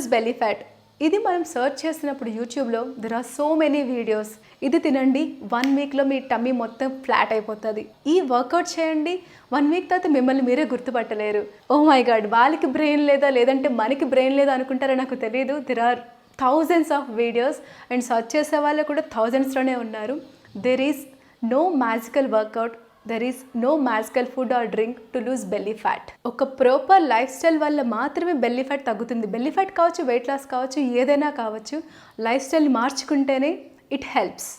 lose belly fat. ఇది మనం search చేసినప్పుడు యూట్యూబ్లో there are so many videos. ఇది తినండి 1 వీక్లో మీ టమ్మీ మొత్తం ఫ్లాట్ అయిపోతుంది, ఈ వర్కౌట్ చేయండి 1 వీక్ తర్వాత మిమ్మల్ని మీరే గుర్తుపట్టలేరు. ఓ మై గాడ్, వాళ్ళకి బ్రెయిన్ లేదా లేదంటే మనకి బ్రెయిన్ లేదా అనుకుంటారో నాకు తెలియదు. There are thousands of videos and search చేసే వాళ్ళు కూడా థౌజండ్స్లోనే ఉన్నారు. There is no magical workout, there is no magical food or drink to lose belly fat. ఒక ప్రాపర్ లైఫ్ స్టైల్ వల్ల మాత్రమే బెల్లీ ఫ్యాట్ తగ్గుతుంది. బెల్లీ ఫ్యాట్ కావచ్చు, వెయిట్ లాస్ కావచ్చు, ఏదైనా కావచ్చు, లైఫ్ స్టైల్ని మార్చుకుంటేనే it helps.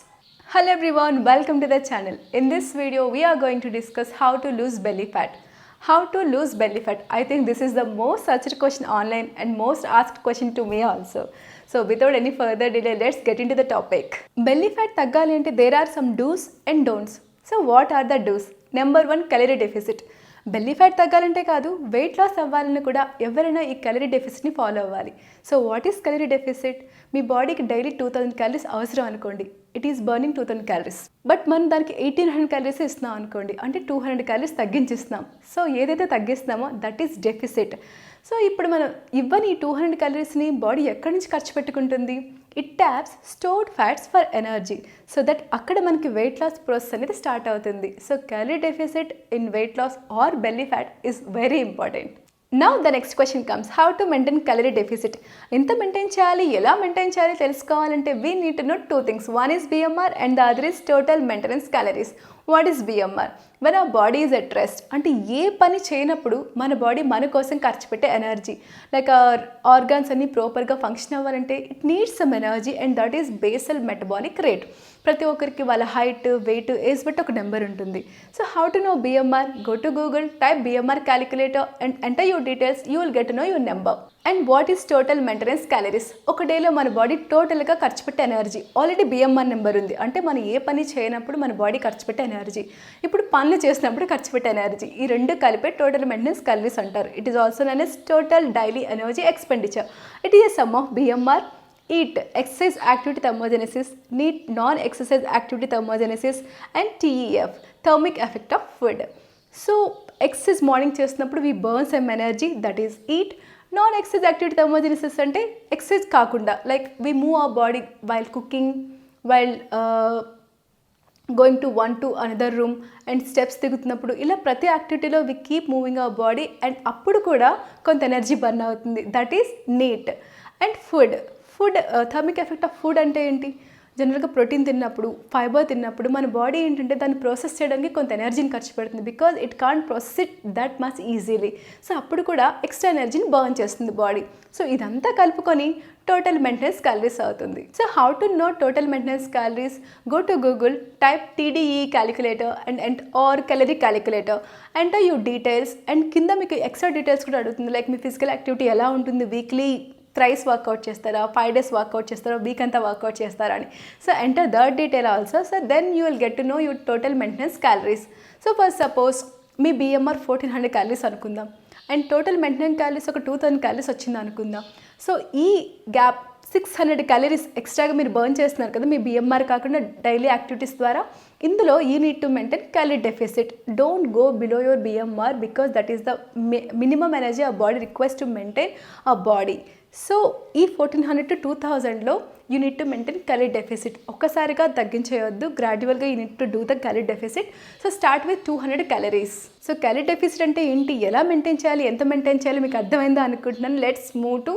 Hello everyone, welcome to the channel. In this video we are going to discuss how to lose belly fat. How to lose belly fat? I think this is the most searched question online and most asked question to me also. So without any further delay, let's get into the topic. Belly fat తగ్గాలి అంటే there are some do's and don'ts. So what are the do's? Number 1, calorie deficit. Belly fat తగ్గాలంటే కాదు, weight loss అవ్వాలని కూడా ఎవరైనా ఈ calorie డెఫిసిట్ని follow అవ్వాలి. So what is calorie deficit? మీ బాడీకి డైలీ 2000 క్యాలరీస్ అవసరం అనుకోండి. It is burning 2000 calories. But మనం దానికి 1800 క్యాలరీస్ ఇస్తున్నాం అనుకోండి, అంటే 200 క్యాలరీస్ తగ్గించిస్తున్నాం. సో ఏదైతే తగ్గిస్తున్నామో దట్ ఈస్ డెఫిసిట్. సో ఇప్పుడు మనం ఇవ్వని ఈ 200 క్యాలరీస్ని బాడీ ఎక్కడి నుంచి ఖర్చు పెట్టుకుంటుంది? It taps stored fats for energy, so that అక్కడ మనకి వెయిట్ లాస్ ప్రాసెస్ అనేది స్టార్ట్ అవుతుంది. So calorie deficit in weight loss or belly fat is very important. Now the next question comes, how to maintain calorie deficit. ఎంత maintain చేయాలి, ఎలా maintain చేయాలి తెలుసుకోవాలంటే we need to know 2 things. One is BMR and the other is total maintenance calories. What is BMR? When our body is at rest, అంటే ఏ పని చేయనప్పుడు మన body మన కోసం ఖర్చు పెట్టే ఎనర్జీ, లైక్ ఆర్గాన్స్ అన్ని ప్రాపర్గా ఫంక్షన్ అవ్వాలంటే it needs some energy and that is basal metabolic rate. ప్రతి ఒక్కరికి వాళ్ళ హైట్, వెయిట్, ఏజ్ బట్టి ఒక నెంబర్ ఉంటుంది. So how to no BMR? Go to Google, type BMR calculator and enter your details, you will get to know your number. And what is total maintenance calories? ఒక డేలో మన body టోటల్గా ఖర్చు పెట్టే energy. Already BMR number ఉంది, అంటే మనం ఏ పని చేయనప్పుడు మన బాడీ ఖర్చు పెట్టే ఎనర్జీ, ఇప్పుడు పనులు చేసినప్పుడు ఖర్చు పెట్టే ఎనర్జీ, ఈ రెండు కలిపే టోటల్ మెయింటెనెన్స్ క్యాలరీస్ అంటారు. It is also known as total daily energy expenditure. It is a sum of BMR, eat, exercise activity thermogenesis, need non-exercise activity thermogenesis and TEF, thermic effect of food. So exercise morning చేస్తున్నప్పుడు we burn some energy, that is eat. Non-exercise activity thermogenesis అంటే exercise కాకుండా, like we move our body while cooking, while going to one to another room and steps దిగుతున్నప్పుడు, ఇలా ప్రతి యాక్టివిటీలో we keep moving our body and అప్పుడు కూడా కొంత energy burn అవుతుంది. That is NEAT. And food thermic effect of food అంటే ఏంటి? జనరల్గా ప్రోటీన్ తిన్నప్పుడు, ఫైబర్ తిన్నప్పుడు మన బాడీ ఏంటంటే దాన్ని ప్రాసెస్ చేయడానికి కొంత ఎనర్జీని ఖర్చు పెడుతుంది, because it can't process it that much easily. So అప్పుడు కూడా ఎక్స్ట్రా ఎనర్జీని బర్న్ చేస్తుంది బాడీ. సో ఇదంతా కలుపుకొని టోటల్ మెయింటెనెన్స్ క్యాలరీస్ అవుతుంది. So how to know total maintenance calories? Go to Google, type TDE calculator and or calorie calculator, enter your details and కింద మీకు extra details కూడా అడుగుతుంది, లైక్ మీ physical activity ఎలా ఉంటుంది, weekly thrice work out చేస్తారా, 5 days workout చేస్తారా, week అంతా workout చేస్తారా అని. So enter that detail also. So then you will get to know your total maintenance calories. So for suppose మీ BMR 1400 క్యాలరీస్ అనుకుందాం and total maintenance calories ఒక 2000 calories వచ్చింది అనుకుందాం. సో ఈ గ్యాప్ 600 క్యాలరీస్ ఎక్స్ట్రాగా మీరు బర్న్ చేస్తున్నారు కదా మీ BMR కాకుండా డైలీ యాక్టివిటీస్ ద్వారా. ఇందులో you need to maintain calorie deficit. Don't go below your BMR because that is the minimum energy ఆ బాడీ రిక్వెస్ట్ టు మెయింటైన్ ఆ బాడీ. సో ఈ 1400 to 2000లో you need to maintain calorie deficit. ఒక్కసారిగా తగ్గించేయొద్దు, గ్రాడ్యువల్గా you need to do the calorie deficit. So start with 200 calories. So calorie deficit అంటే ఏంటి, ఎలా మెయింటైన్ చేయాలి, ఎంత మెయింటైన్ చేయాలి మీకు అర్థమైందా అనుకుంటున్నాను. Let's move to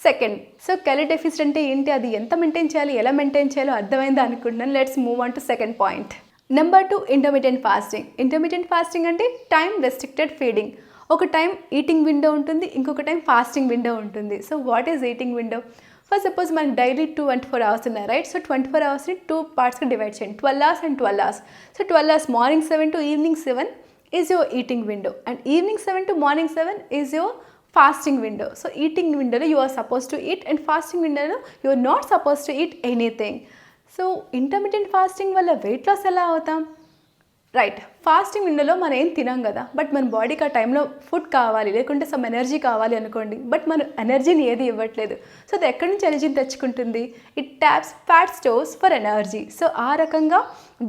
second. So calorie deficit అంటే ఏంటి, అది ఎంత మెయింటైన్ చేయాలి, ఎలా మెయింటైన్ చేయాలో అర్థమైందా అనుకుంటున్నాను. Let's move on to second point. Number 2, intermediate fasting. Intermediate fasting అంటే టైం రెస్ట్రిక్టెడ్ ఫీడింగ్. ఒక టైం ఈటింగ్ విండో ఉంటుంది, ఇంకొక టైం ఫాస్టింగ్ విండో ఉంటుంది. So what is eating window? For suppose మనకి డైలీ 24 hours ఉన్నాయి, రైట్? సో 24 hours-ని 2 partsగా డివైడ్ చేయండి, 12 hours and 12 hours. So 12 hours morning 7 to evening 7 is your eating window and evening 7 to morning 7 is your fasting window. So eating విండోలో you are suppose to eat and fasting విండోలో you are not suppose to eat anything. So intermediate fasting వల్ల weight loss ఎలా అవుతాం? Right, fasting విండోలో మనం ఏం తినాం కదా, but మన బాడీకి ఆ టైంలో ఫుడ్ కావాలి, లేకుంటే సమ్ ఎనర్జీ కావాలి అనుకోండి, బట్ మన ఎనర్జీని ఏది ఇవ్వట్లేదు. సో అది ఎక్కడి నుంచి ఎనర్జీని తెచ్చుకుంటుంది? It taps fat stores for energy. So ఆ రకంగా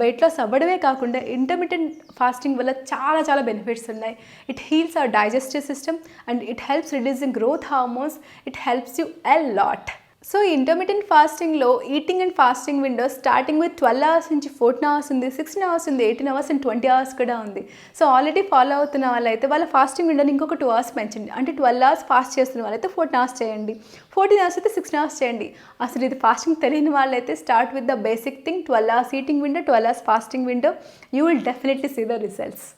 వెయిట్ లాస్ అవ్వడమే కాకుండా ఇంటర్మిటెంట్ ఫాస్టింగ్ వల్ల చాలా చాలా బెనిఫిట్స్ ఉన్నాయి. It heals our digestive system and it helps releasing growth hormones. It helps you a lot. So intermittent ఫాస్టింగ్లో eating and fasting window starting with 12 hours నుంచి 14 అవర్స్ ఉంది, 16 hours ఉంది, 18 అవర్స్ అండ్ 20 అవర్స్ కూడా ఉంది. So already follow అవుతున్న వాళ్ళైతే వాళ్ళ fasting విండోని ఇంకొక 2 అవర్స్ పెంచండి. అంటే 12 అవర్స్ ఫాస్ట్ చేస్తున్న వాళ్ళైతే 14 అవర్స్ చేయండి, 14 అవర్స్ అయితే 16 అవర్స్ చేయండి. అసలు ఇది ఫాస్టింగ్ తెలియని వాళ్ళైతే start with the basic thing, 12 hours eating window, 12 hours fasting window. You will definitely see the results.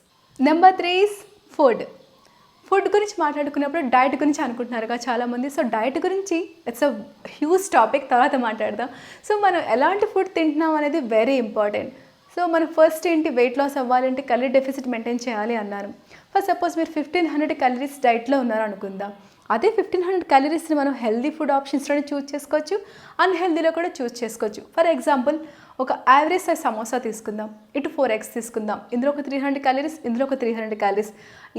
Number 3 is food. Food గురించి మాట్లాడుకున్నప్పుడు డైట్ గురించి అనుకుంటున్నారుగా చాలామంది. సో డైట్ గురించి ఇట్స్ అ హ్యూజ్ టాపిక్, తర్వాత మాట్లాడదాం. సో మనం ఎలాంటి ఫుడ్ తింటున్నాం అనేది వెరీ ఇంపార్టెంట్. సో మనం ఫస్ట్ ఏంటి, వెయిట్ లాస్ అవ్వాలంటే కలరీ డెఫిసిట్ మెయింటైన్ చేయాలి అన్నారు. ఫస్ట్ సపోజ్ మీరు 1500 క్యాలరీస్ డైట్లో ఉన్నారు అనుకుందాం. అదే 1500 క్యాలరీస్ని మనం హెల్దీ ఫుడ్ ఆప్షన్స్లోనే చూస్ చేసుకోవచ్చు, అన్హెల్దీలో కూడా చూస్ చేసుకోవచ్చు. ఫర్ ఎగ్జాంపుల్ ఒక యావరేజ్ సైజ్ సమోసా తీసుకుందాం, ఇటు 4 eggs తీసుకుందాం. ఇందులో ఒక 300 క్యాలరీస్, ఇందులో ఒక 300 క్యాలరీస్.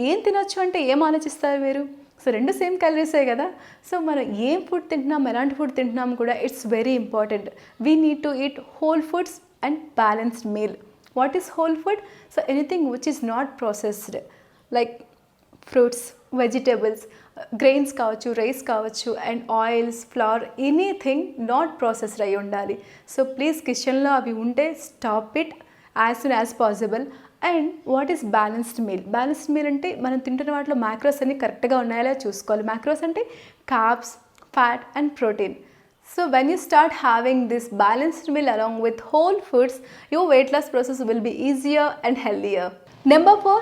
ఏం తినొచ్చు అంటే ఏం ఆలోచిస్తారు మీరు? సో రెండు సేమ్ క్యాలరీసే కదా. సో మనం ఏం ఫుడ్ తింటున్నాం, ఎలాంటి ఫుడ్ తింటున్నాం కూడా it's very important. We need to eat whole foods and balanced meal. What is whole food? So anything which is not processed, like fruits, vegetables, grains కావచ్చు, rice కావచ్చు, and oils, flower, anything not processed అయి ఉండాలి. So please కిచెన్లో అవి ఉంటే stop it as soon as possible. And what is balanced meal? Balanced meal అంటే మనం తింటున్న వాటిలో మ్యాక్రోస్ అన్ని కరెక్ట్గా ఉన్నాయో చూసుకోవాలి. మ్యాక్రోస్ అంటే carbs, fat and protein. So when you start having this balanced meal along with whole foods, your weight loss process will be easier and healthier. Number 4,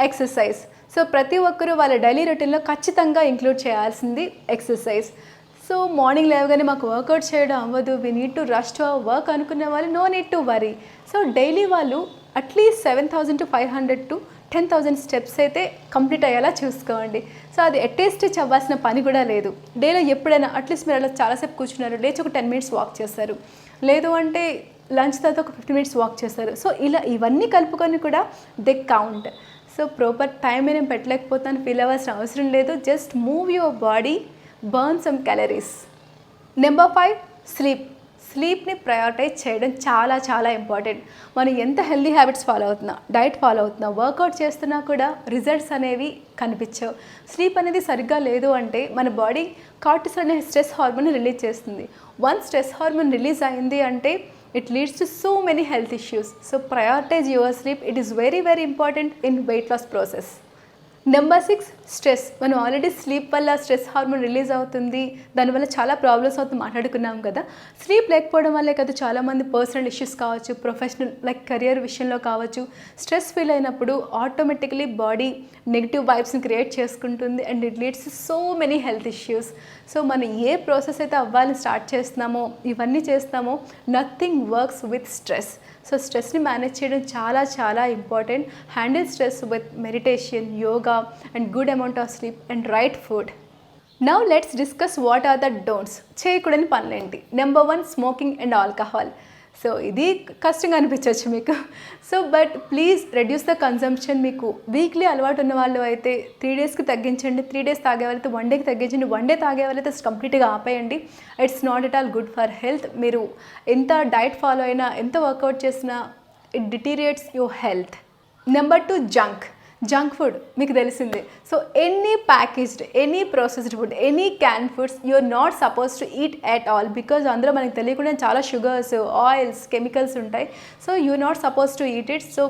exercise. So ప్రతి ఒక్కరూ వాళ్ళ డైలీ రొటీన్లో ఖచ్చితంగా ఇంక్లూడ్ చేయాల్సింది exercise. So morning లేవగానే మాకు workout చేయడం అవ్వదు, we need to rush to our work అనుకునే వాళ్ళు no need to worry. So daily వాళ్ళు అట్లీస్ట్ 7,000 to 500 to 10,000 స్టెప్స్ అయితే కంప్లీట్ అయ్యేలా చూసుకోండి. సో అది అటెస్ట్ అవ్వాల్సిన పని కూడా లేదు. డేలో ఎప్పుడైనా అట్లీస్ట్ మీరు అలా చాలాసేపు కూర్చున్నారు, లేచి ఒక 10 minutes వాక్ చేస్తారు, లేదు అంటే లంచ్ తర్వాత ఒక 15 minutes వాక్ చేస్తారు. సో ఇలా ఇవన్నీ కలుపుకొని కూడా they count. So proper time నేను పెట్టలేకపోతాను ఫీల్ అవ్వాల్సిన అవసరం లేదు. Just move your body, burn some calories. Number 5, sleep. స్లీప్ని ప్రయారిటైజ్ చేయడం చాలా చాలా ఇంపార్టెంట్. మనం ఎంత హెల్దీ హ్యాబిట్స్ ఫాలో అవుతున్నా, డైట్ ఫాలో అవుతున్నా, వర్కౌట్ చేస్తున్నా కూడా రిజల్ట్స్ అనేవి కనిపించవు. స్లీప్ అనేది సరిగ్గా లేదు అంటే మన బాడీ కార్టిసాల్ అనే స్ట్రెస్ హార్మోన్ రిలీజ్ చేస్తుంది. వన్స్ స్ట్రెస్ హార్మోన్ రిలీజ్ అయింది అంటే it leads to so many health issues. So prioritize your sleep. It is very very important in weight loss process. Number 6, stress. మనం already sleep వల్ల stress hormone release అవుతుంది, దానివల్ల చాలా problems అవుతుంది మాట్లాడుకున్నాం కదా. స్లీప్ లేకపోవడం వల్లే కదా చాలామంది పర్సనల్ ఇష్యూస్ కావచ్చు, ప్రొఫెషనల్ లైక్ కెరియర్ విషయంలో కావచ్చు, స్ట్రెస్ ఫీల్ అయినప్పుడు ఆటోమేటిక్లీ బాడీ నెగిటివ్ వైబ్స్ని క్రియేట్ చేసుకుంటుంది and it leads to so many health issues. So మనం ఏ ప్రాసెస్ అయితే అవ్వాలని స్టార్ట్ చేస్తున్నామో, ఇవన్నీ చేస్తామో, nothing works with stress. So స్ట్రెస్ని మేనేజ్ చేయడం చాలా చాలా important. Handle stress with meditation, yoga and good amount of sleep and right food. Now let's discuss what are the don'ts. చేయకూడని పనులేంటి? Number 1, smoking and alcohol. So ఇది కష్టంగా అనిపించవచ్చు మీకు. So but please reduce the consumption. మీకు weekly అలవాటు ఉన్న వాళ్ళు అయితే 3 daysకి తగ్గించండి, 3 days తాగే వాళ్ళైతే 1 dayకి తగ్గించండి, 1 day తాగే వాళ్ళైతే కంప్లీట్గా ఆపేయండి. It's not at all good for health. మీరు ఎంత డైట్ ఫాలో అయినా, ఎంత వర్కౌట్ చేసినా it deteriorates your health. Number 2, junk food. మీకు తెలిసిందే. So any packaged, any processed food, any can foods you are not suppose to eat at all. Because అందులో మనకు తెలియకుండా చాలా షుగర్స్, ఆయిల్స్, కెమికల్స్ ఉంటాయి. So you are not suppose to eat it. So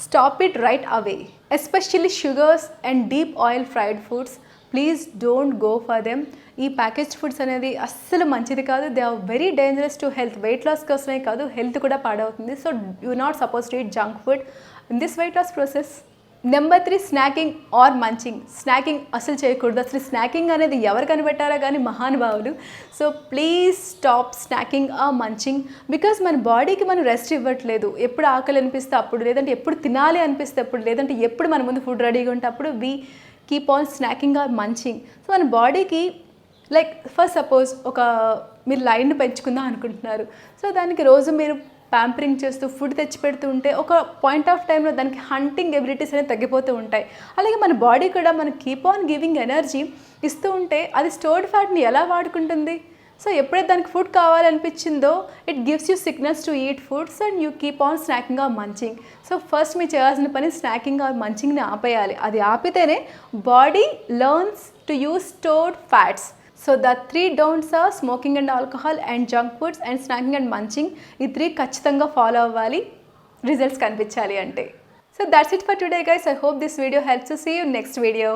stop it right away. Especially sugars and deep oil fried foods, please don't go for them. ఈ packaged foods అనేది అస్సలు మంచిది కాదు. They are very dangerous to health. Weight loss కోసమే కాదు, health కూడా పాడవుతుంది. So you are not suppose to eat junk food in this weight loss process. Number 3, snacking or munching. Snacking అసలు చేయకూడదు. అసలు స్నాకింగ్ అనేది ఎవరు కనిపెట్టారో కానీ మహానుభావులు. So please stop snacking or munching. Because మన బాడీకి మనం రెస్ట్ ఇవ్వట్లేదు. ఎప్పుడు ఆకలి అనిపిస్తే అప్పుడు, లేదంటే ఎప్పుడు తినాలి అనిపిస్తే అప్పుడు, లేదంటే ఎప్పుడు మన ముందు ఫుడ్ రెడీగా ఉంటే అప్పుడు we keep on snacking or munching. So మన బాడీకి లైక్ ఫస్ట్ సపోజ్ మీరు లైన్ పెంచుకుందాం అనుకుంటున్నారు. సో దానికి రోజు మీరు ప్యాంపరింగ్ చేస్తూ ఫుడ్ తెచ్చి పెడుతూ ఉంటే ఒక పాయింట్ ఆఫ్ టైంలో దానికి హంటింగ్ ఎబిలిటీస్ అనేవి తగ్గిపోతూ ఉంటాయి. అలాగే మన బాడీ కూడా మనం కీప్ ఆన్ గివింగ్ ఎనర్జీ ఇస్తూ ఉంటే అది స్టోర్డ్ ఫ్యాట్ని ఎలా వాడుకుంటుంది? సో ఎప్పుడైతే దానికి ఫుడ్ కావాలనిపించిందో it gives you signals to eat foods and you keep on snacking or munching. So first మీరు చేయాల్సిన పని స్నాకింగ్ ఆర్ మంచింగ్ని ఆపేయాలి. అది ఆపితేనే body learns to use stored fats. So the 3 don'ts are smoking and alcohol and junk foods and snacking and munching. ఈ 3 ఖచ్చితంగా follow అవ్వాలి రిజల్ట్స్ కనిపించాలి అంటే. So that's it for today guys. I hope this video helps. See you next video.